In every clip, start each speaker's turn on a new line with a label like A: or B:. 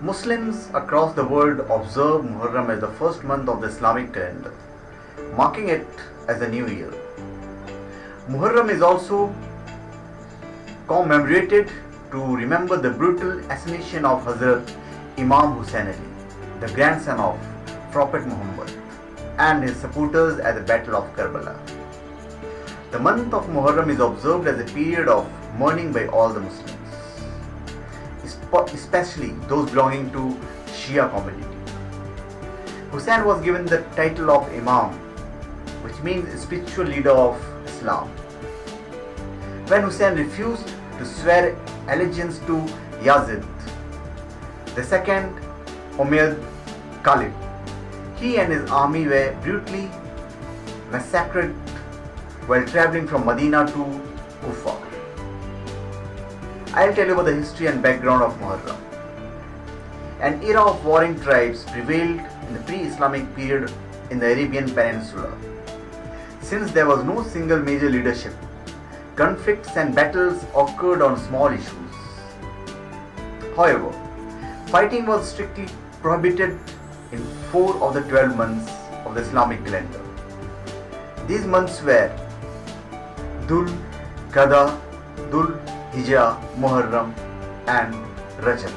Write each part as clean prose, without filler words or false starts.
A: Muslims across the world observe Muharram as the first month of the Islamic calendar, marking it as a new year. Muharram is also commemorated to remember the brutal assassination of Hazrat Imam Hussain Ali, the grandson of Prophet Muhammad, and his supporters at the Battle of Karbala. The month of Muharram is observed as a period of mourning by all the Muslims, especially those belonging to Shia community. Hussain was given the title of Imam, which means spiritual leader of Islam. When Hussain refused to swear allegiance to Yazid, the second Umayyad Caliph, he and his army were brutally massacred while traveling from Medina to Kufa. I'll tell you about the history and background of Muharram. An era of warring tribes prevailed in the pre-Islamic period in the Arabian Peninsula. Since there was no single major leadership, conflicts and battles occurred on small issues. However, fighting was strictly prohibited in 4 of the 12 months of the Islamic calendar. These months were Dhul Qada, Dhul Hijjah, Muharram and Rajab.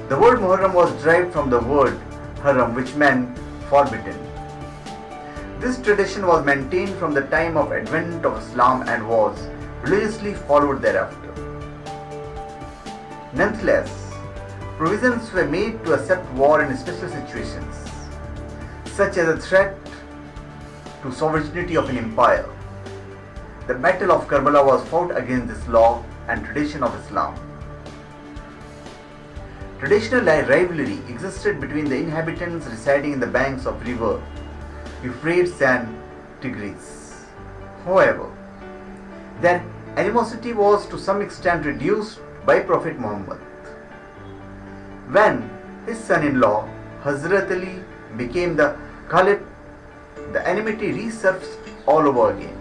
A: The word Muharram was derived from the word Haram, which meant forbidden. This tradition was maintained from the time of advent of Islam and was religiously followed thereafter. Nonetheless, provisions were made to accept war in special situations, such as a threat to sovereignty of an empire. The Battle of Karbala was fought against this law and tradition of Islam. Traditional rivalry existed between the inhabitants residing in the banks of river Euphrates and Tigris. However, their animosity was to some extent reduced by Prophet Muhammad. When his son-in-law Hazrat Ali became the Caliph, the enmity resurfaced all over again.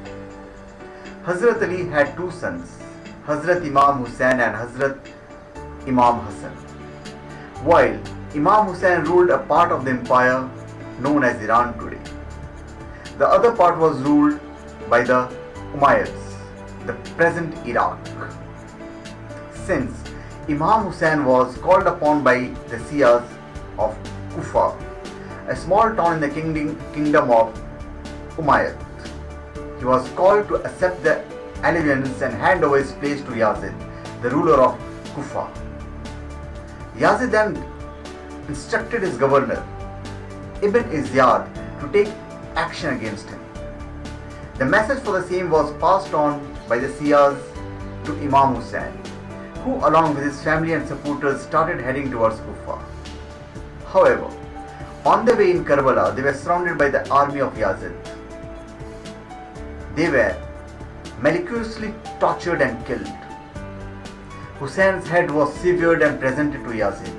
A: Hazrat Ali had 2 sons, Hazrat Imam Hussain and Hazrat Imam Hassan. While Imam Hussain ruled a part of the empire known as Iran today, the other part was ruled by the Umayyads, the present Iraq. Since Imam Hussain was called upon by the Shias of Kufa, a small town in the kingdom of Umayyad, he was called to accept the allegiance and hand over his place to Yazid, the ruler of Kufa. Yazid then instructed his governor, Ibn Ziyad, to take action against him. The message for the same was passed on by the Shias to Imam Hussain, who along with his family and supporters started heading towards Kufa. However, on the way in Karbala, they were surrounded by the army of Yazid. They were maliciously tortured and killed. Hussein's head was severed and presented to Yazid.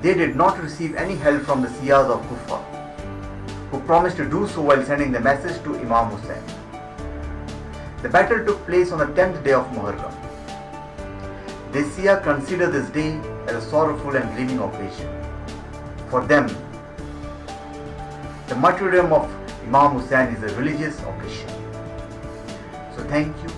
A: They did not receive any help from the Shias of Kufa, who promised to do so while sending the message to Imam Hussain. The battle took place on the 10th day of Muharram. The Shia consider this day as a sorrowful and grieving occasion. For them, the martyrdom of Imam Hussain is a religious occasion. So thank you.